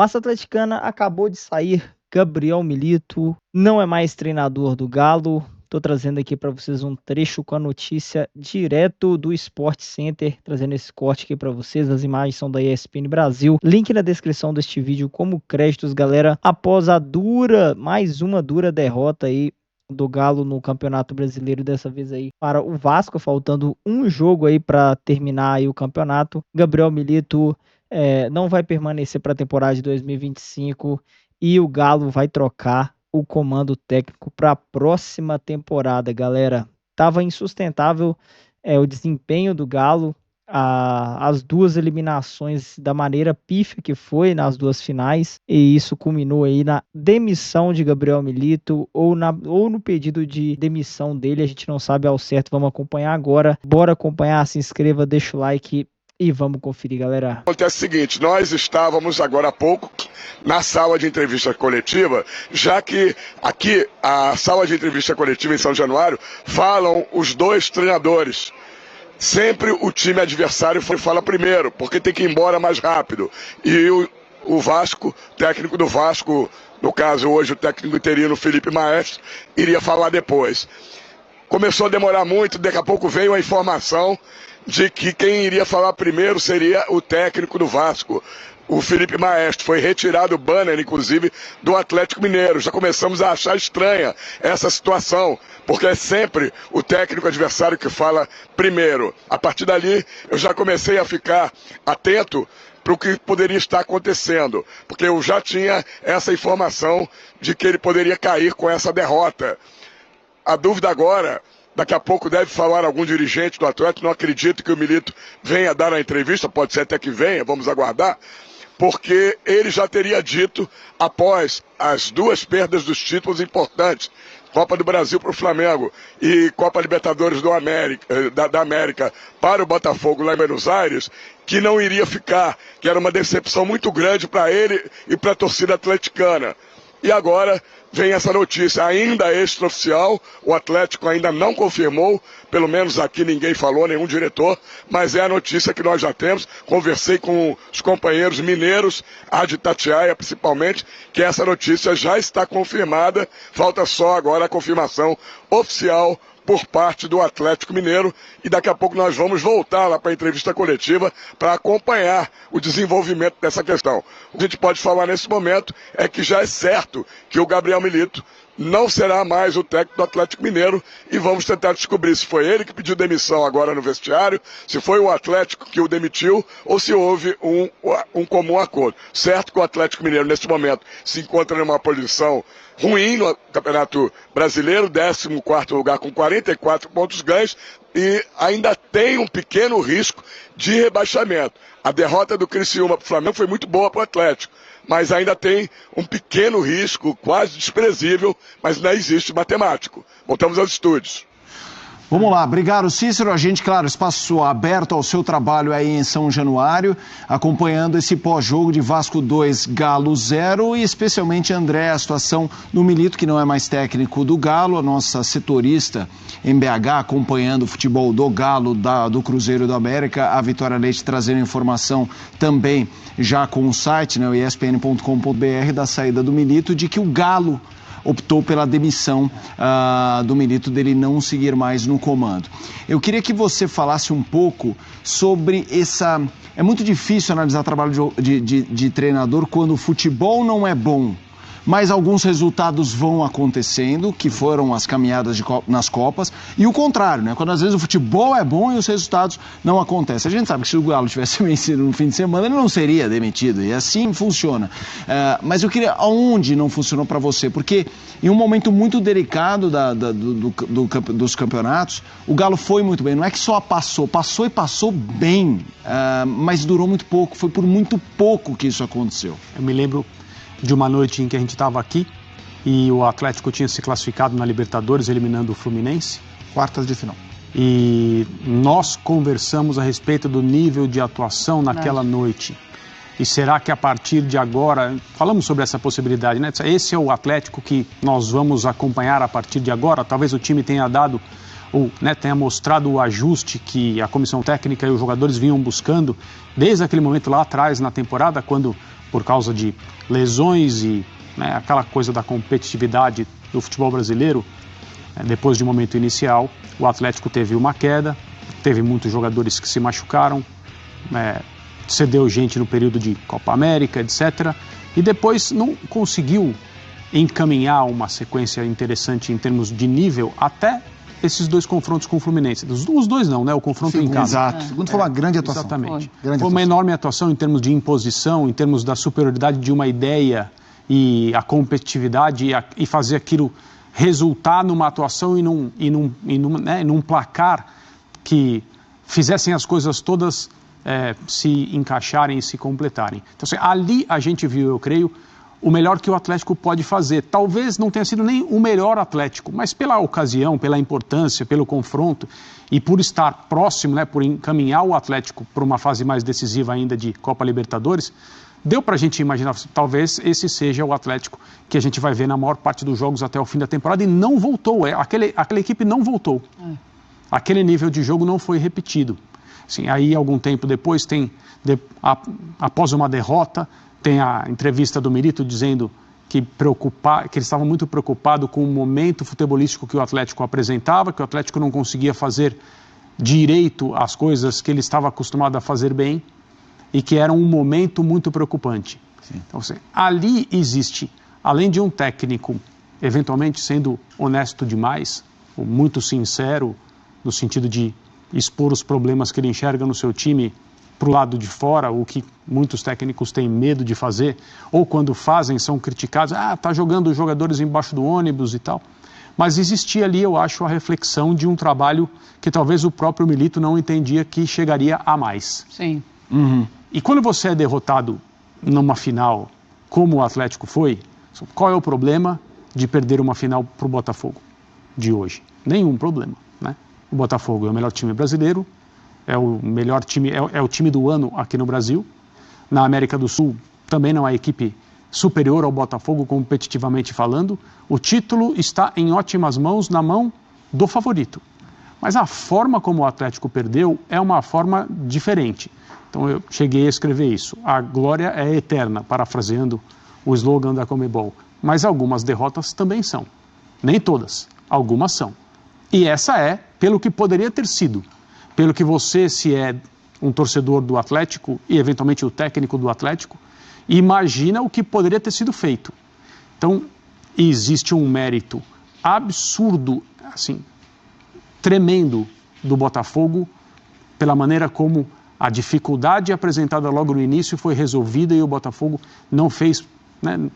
Massa Atleticana acabou de sair, Gabriel Milito não é mais treinador do Galo. Tô trazendo aqui para vocês um trecho com a notícia direto do Sport Center, trazendo esse corte aqui para vocês. As imagens são da ESPN Brasil. Link na descrição deste vídeo como créditos, galera. Após mais uma dura derrota aí do Galo no Campeonato Brasileiro, dessa vez aí para o Vasco, faltando um jogo aí para terminar aí o campeonato. Gabriel Milito não vai permanecer para a temporada de 2025 e o Galo vai trocar o comando técnico para a próxima temporada, galera. Tava insustentável o desempenho do Galo, as duas eliminações da maneira pífia que foi nas duas finais, e isso culminou aí na demissão de Gabriel Milito ou no pedido de demissão dele. A gente não sabe ao certo, vamos acompanhar agora. Bora acompanhar, se inscreva, deixa o like e vamos conferir, galera. Acontece o seguinte, nós estávamos agora há pouco na sala de entrevista coletiva, já que aqui a sala de entrevista coletiva em São Januário falam os dois treinadores. Sempre o time adversário fala primeiro, porque tem que ir embora mais rápido. E o Vasco, técnico do Vasco, no caso hoje o técnico interino Felipe Maestro, iria falar depois. Começou a demorar muito, daqui a pouco veio a informação de que quem iria falar primeiro seria o técnico do Vasco, o Felipe Maestro. Foi retirado o banner, inclusive, do Atlético Mineiro. Já começamos a achar estranha essa situação, porque é sempre o técnico adversário que fala primeiro. A partir dali, eu já comecei a ficar atento para o que poderia estar acontecendo, porque eu já tinha essa informação de que ele poderia cair com essa derrota. A dúvida agora, daqui a pouco deve falar algum dirigente do Atlético, não acredito que o Milito venha dar a entrevista, pode ser até que venha, vamos aguardar, porque ele já teria dito, após as duas perdas dos títulos importantes, Copa do Brasil para o Flamengo e Copa Libertadores da América para o Botafogo lá em Buenos Aires, que não iria ficar, que era uma decepção muito grande para ele e para a torcida atleticana. E agora vem essa notícia, ainda extraoficial, o Atlético ainda não confirmou, pelo menos aqui ninguém falou, nenhum diretor, mas é a notícia que nós já temos. Conversei com os companheiros mineiros, a de Itatiaia principalmente, que essa notícia já está confirmada, falta só agora a confirmação oficial por parte do Atlético Mineiro, e daqui a pouco nós vamos voltar lá para a entrevista coletiva para acompanhar o desenvolvimento dessa questão. O que a gente pode falar nesse momento é que já é certo que o Gabriel Milito não será mais o técnico do Atlético Mineiro, e vamos tentar descobrir se foi ele que pediu demissão agora no vestiário, se foi o Atlético que o demitiu ou se houve um comum acordo. Certo que o Atlético Mineiro nesse momento se encontra numa posição ruim no Campeonato Brasileiro, 14º lugar com 44 pontos ganhos, e ainda tem um pequeno risco de rebaixamento. A derrota do Criciúma para o Flamengo foi muito boa para o Atlético, mas ainda tem um pequeno risco, quase desprezível, mas ainda existe matemático. Voltamos aos estúdios. Vamos lá, obrigado Cícero, a gente, claro, espaço aberto ao seu trabalho aí em São Januário, acompanhando esse pós-jogo de Vasco 2, Galo 0, e especialmente, André, a situação do Milito, que não é mais técnico do Galo, a nossa setorista em BH, acompanhando o futebol do Galo, do Cruzeiro da América, a Vitória Leite trazendo informação também já com o site, né, o espn.com.br, da saída do Milito, de que o Galo optou pela demissão do Milito, dele não seguir mais no comando. Eu queria que você falasse um pouco sobre essa... É muito difícil analisar trabalho de treinador quando o futebol não é bom, mas alguns resultados vão acontecendo, que foram as caminhadas nas Copas, e o contrário, né? Quando às vezes o futebol é bom e os resultados não acontecem. A gente sabe que se o Galo tivesse vencido no fim de semana, ele não seria demitido, e assim funciona. Mas eu queria, aonde não funcionou para você? Porque em um momento muito delicado dos campeonatos, o Galo foi muito bem. Não é que só passou e passou bem, mas durou muito pouco, foi por muito pouco que isso aconteceu. Eu me lembro de uma noite em que a gente estava aqui e o Atlético tinha se classificado na Libertadores, eliminando o Fluminense. Quartas de final. E nós conversamos a respeito do nível de atuação naquela noite. E será que a partir de agora, falamos sobre essa possibilidade, né? Esse é o Atlético que nós vamos acompanhar a partir de agora? Talvez o time tenha dado, ou tenha mostrado o ajuste que a comissão técnica e os jogadores vinham buscando desde aquele momento lá atrás na temporada, quando por causa de lesões e aquela coisa da competitividade do futebol brasileiro, depois de um momento inicial, o Atlético teve uma queda, teve muitos jogadores que se machucaram, cedeu gente no período de Copa América, etc. E depois não conseguiu encaminhar uma sequência interessante em termos de nível até esses 2 confrontos com o Fluminense. Os 2 não, né? O confronto em casa. Exato. O segundo foi uma grande atuação. Exatamente. Foi uma enorme atuação em termos de imposição, em termos da superioridade de uma ideia e a competitividade e fazer aquilo resultar numa atuação e num placar que fizessem as coisas todas se encaixarem e se completarem. Então, assim, ali a gente viu, eu creio, o melhor que o Atlético pode fazer. Talvez não tenha sido nem o melhor Atlético, mas pela ocasião, pela importância, pelo confronto e por estar próximo, por encaminhar o Atlético para uma fase mais decisiva ainda de Copa Libertadores, deu para a gente imaginar, talvez esse seja o Atlético que a gente vai ver na maior parte dos jogos até o fim da temporada, e não voltou, aquela equipe não voltou. Aquele nível de jogo não foi repetido. Assim, aí, algum tempo depois, após uma derrota, tem a entrevista do Milito dizendo que ele estava muito preocupado com o momento futebolístico que o Atlético apresentava, que o Atlético não conseguia fazer direito as coisas que ele estava acostumado a fazer bem, e que era um momento muito preocupante. Sim. Então, ali existe, além de um técnico, eventualmente sendo honesto demais, ou muito sincero, no sentido de expor os problemas que ele enxerga no seu time para o lado de fora, o que muitos técnicos têm medo de fazer, ou quando fazem são criticados, está jogando os jogadores embaixo do ônibus e tal. Mas existia ali, eu acho, a reflexão de um trabalho que talvez o próprio Milito não entendia que chegaria a mais. Sim. Uhum. E quando você é derrotado numa final, como o Atlético foi, qual é o problema de perder uma final para o Botafogo de hoje? Nenhum problema, né? O Botafogo é o melhor time brasileiro, é o melhor time, é o time do ano aqui no Brasil. Na América do Sul também não há equipe superior ao Botafogo, competitivamente falando. O título está em ótimas mãos, na mão do favorito. Mas a forma como o Atlético perdeu é uma forma diferente. Então eu cheguei a escrever isso. A glória é eterna, parafraseando o slogan da Conmebol. Mas algumas derrotas também são. Nem todas, algumas são. E essa é pelo que poderia ter sido. Pelo que você, se é um torcedor do Atlético e eventualmente o técnico do Atlético, imagina o que poderia ter sido feito. Então, existe um mérito absurdo, assim, tremendo do Botafogo pela maneira como a dificuldade apresentada logo no início foi resolvida e o Botafogo não fez, né?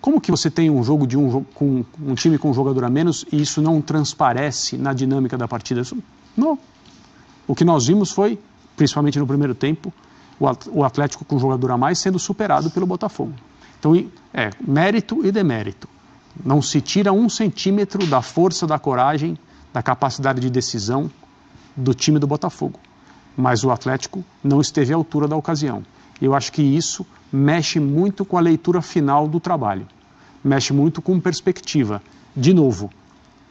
Como que você tem um jogo com um time com um jogador a menos e isso não transparece na dinâmica da partida? Não. O que nós vimos foi, principalmente no primeiro tempo, o Atlético com um jogador a mais sendo superado pelo Botafogo. Então, mérito e demérito. Não se tira 1 centímetro da força, da coragem, da capacidade de decisão do time do Botafogo. Mas o Atlético não esteve à altura da ocasião. Eu acho que isso mexe muito com a leitura final do trabalho. Mexe muito com perspectiva. De novo,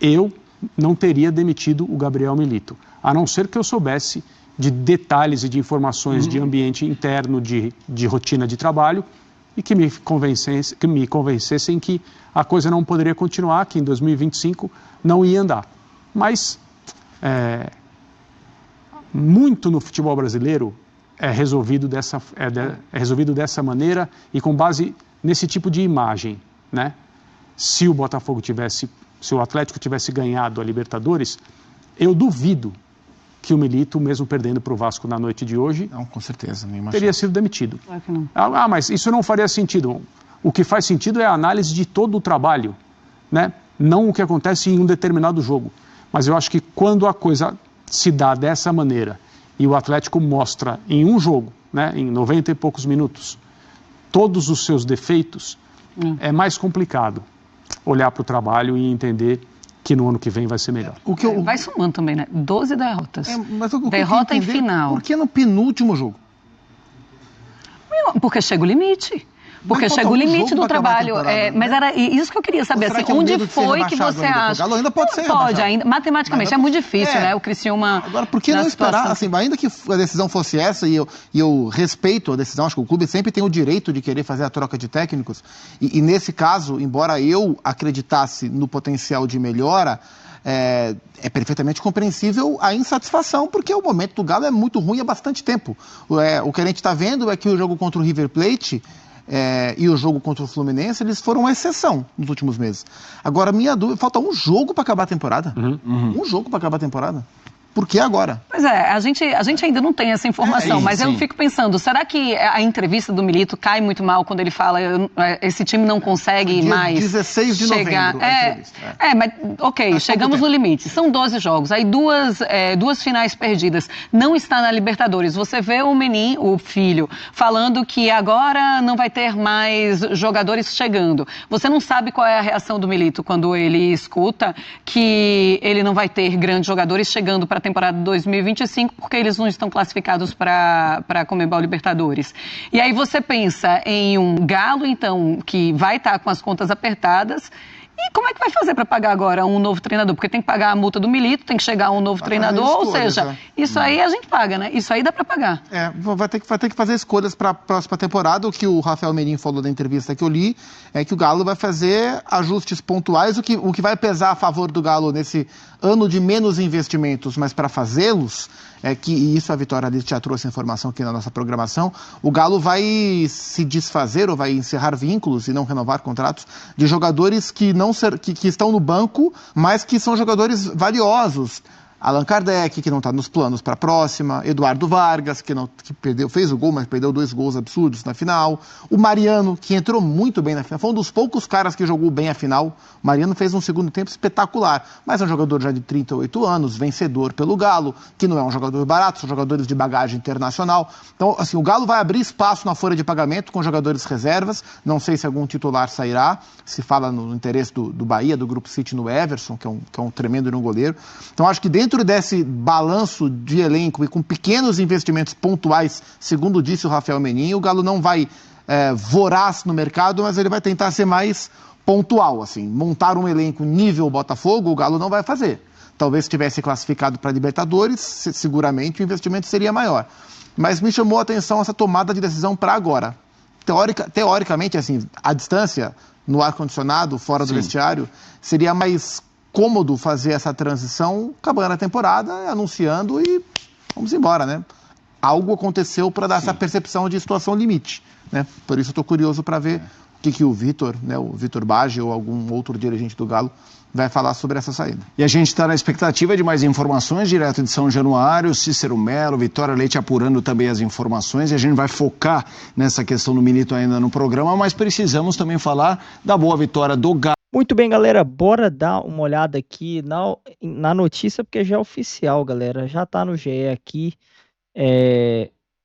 eu não teria demitido o Gabriel Milito, a não ser que eu soubesse de detalhes e de informações de ambiente interno, de rotina de trabalho, e que me convencessem que a coisa não poderia continuar, que em 2025 não ia andar. Mas muito no futebol brasileiro é resolvido dessa maneira e com base nesse tipo de imagem, né? Se o Atlético tivesse ganhado a Libertadores, eu duvido que o Milito, mesmo perdendo para o Vasco na noite de hoje, não, com certeza, teria sido demitido. Claro que não. Mas isso não faria sentido. O que faz sentido é a análise de todo o trabalho, né? Não o que acontece em um determinado jogo. Mas eu acho que quando a coisa se dá dessa maneira e o Atlético mostra em um jogo, né, em 90 e poucos minutos, todos os seus defeitos, é mais complicado olhar para o trabalho e entender que no ano que vem vai ser melhor. Vai somando também, né? 12 derrotas. Mas Derrota em final. Por que no penúltimo jogo? Porque chega o limite. Porque chega o limite do trabalho. Mas era isso que eu queria saber, assim, onde foi que você acha? O Galo ainda pode ser Pode, ainda, matematicamente, é muito difícil, né? O Criciúma... Agora, por que não esperar, assim, ainda que a decisão fosse essa, e eu respeito a decisão, acho que o clube sempre tem o direito de querer fazer a troca de técnicos, e nesse caso, embora eu acreditasse no potencial de melhora, é perfeitamente compreensível a insatisfação, porque o momento do Galo é muito ruim há bastante tempo. O que a gente está vendo é que o jogo contra o River Plate e o jogo contra o Fluminense, eles foram uma exceção nos últimos meses. Agora, minha dúvida, falta um jogo para acabar a temporada. Um jogo para acabar a temporada. Por que agora? Pois é, a gente ainda não tem essa informação, mas eu fico pensando, será que a entrevista do Milito cai muito mal quando ele fala esse time não consegue mais 16 de chegar... novembro, mas ok, chegamos no limite, são 12 jogos, aí duas finais perdidas, não está na Libertadores. Você vê o menino, o filho, falando que agora não vai ter mais jogadores chegando. Você não sabe qual é a reação do Milito quando ele escuta que ele não vai ter grandes jogadores chegando para a temporada de 2025, porque eles não estão classificados para a Conmebol Libertadores. E aí você pensa em um Galo, então, que vai estar com as contas apertadas. E como é que vai fazer para pagar agora um novo treinador? Porque tem que pagar a multa do Milito, tem que chegar um novo treinador, ou seja, isso aí a gente paga, né? Isso aí dá para pagar. Vai ter que fazer escolhas para a próxima temporada. O que o Rafael Menin falou na entrevista que eu li é que o Galo vai fazer ajustes pontuais. O que vai pesar a favor do Galo nesse ano de menos investimentos, mas para fazê-los, e isso a Vitória Alice já trouxe informação aqui na nossa programação, o Galo vai se desfazer ou vai encerrar vínculos e não renovar contratos de jogadores que estão no banco, mas que são jogadores valiosos. Allan Kardec, que não está nos planos para a próxima. Eduardo Vargas, que fez o gol, mas perdeu 2 gols absurdos na final. O Mariano, que entrou muito bem na final. Foi um dos poucos caras que jogou bem a final. O Mariano fez um segundo tempo espetacular. Mas é um jogador já de 38 anos, vencedor pelo Galo, que não é um jogador barato, são jogadores de bagagem internacional. Então, assim, o Galo vai abrir espaço na folha de pagamento com jogadores reservas. Não sei se algum titular sairá. Se fala no interesse do Bahia, do Grupo City no Everson, que é um tremendo goleiro. Então, acho que dentro desse balanço de elenco e com pequenos investimentos pontuais, segundo disse o Rafael Menin, o Galo não vai voraz no mercado, mas ele vai tentar ser mais pontual, assim, montar um elenco nível Botafogo, o Galo não vai fazer. Talvez se tivesse classificado para a Libertadores, seguramente o investimento seria maior. Mas me chamou a atenção essa tomada de decisão para agora. Teoricamente, assim, a distância, no ar-condicionado, fora do vestiário, seria mais cômodo fazer essa transição, acabando a temporada, anunciando e vamos embora, né? Algo aconteceu para dar essa percepção de situação limite, né? Por isso eu estou curioso para ver o que o Vitor, né, o Vitor Bage ou algum outro dirigente do Galo vai falar sobre essa saída. E a gente está na expectativa de mais informações, direto de São Januário, Cícero Melo, Vitória Leite apurando também as informações, e a gente vai focar nessa questão do Milito ainda no programa, mas precisamos também falar da boa vitória do Galo. Muito bem, galera, bora dar uma olhada aqui na notícia, porque já é oficial, galera, já tá no GE aqui,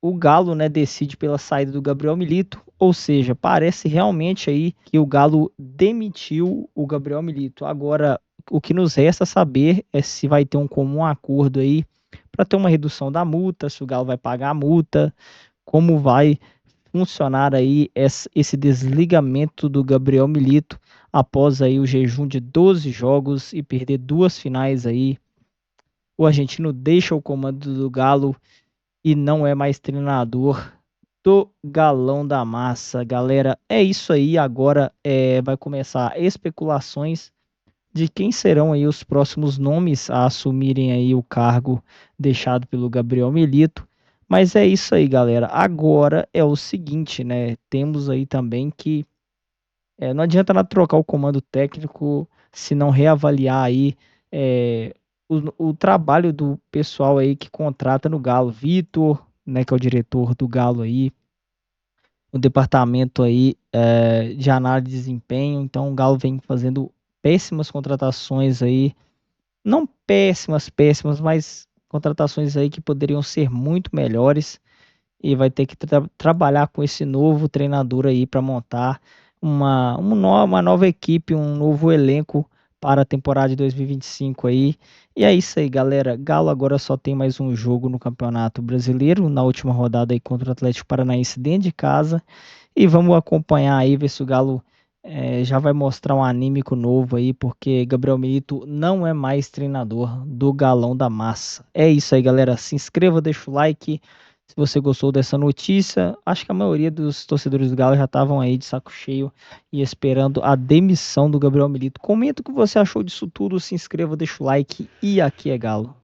o Galo, né, decide pela saída do Gabriel Milito, ou seja, parece realmente aí que o Galo demitiu o Gabriel Milito. Agora, o que nos resta saber é se vai ter um comum acordo aí para ter uma redução da multa, se o Galo vai pagar a multa, como vai funcionar aí esse desligamento do Gabriel Milito após aí o jejum de 12 jogos e perder 2 finais aí. O argentino deixa o comando do Galo e não é mais treinador do Galão da Massa. Galera, é isso aí. Agora vai começar especulações de quem serão aí os próximos nomes a assumirem aí o cargo deixado pelo Gabriel Milito. Mas é isso aí, galera. Agora é o seguinte, né? Temos aí também que não adianta nada trocar o comando técnico se não reavaliar aí o trabalho do pessoal aí que contrata no Galo. Vitor, né, que é o diretor do Galo aí, o departamento aí de análise de desempenho. Então o Galo vem fazendo péssimas contratações aí, não péssimas, mas contratações aí que poderiam ser muito melhores, e vai ter que trabalhar com esse novo treinador aí para montar uma nova equipe, um novo elenco para a temporada de 2025 aí. E é isso aí, galera. Galo agora só tem mais um jogo no Campeonato Brasileiro, na última rodada aí contra o Atlético Paranaense dentro de casa. E vamos acompanhar aí, ver se o Galo já vai mostrar um anímico novo aí, porque Gabriel Milito não é mais treinador do Galão da Massa. É isso aí, galera. Se inscreva, deixa o like. Se você gostou dessa notícia, acho que a maioria dos torcedores do Galo já estavam aí de saco cheio e esperando a demissão do Gabriel Milito. Comenta o que você achou disso tudo, se inscreva, deixa o like e aqui é Galo.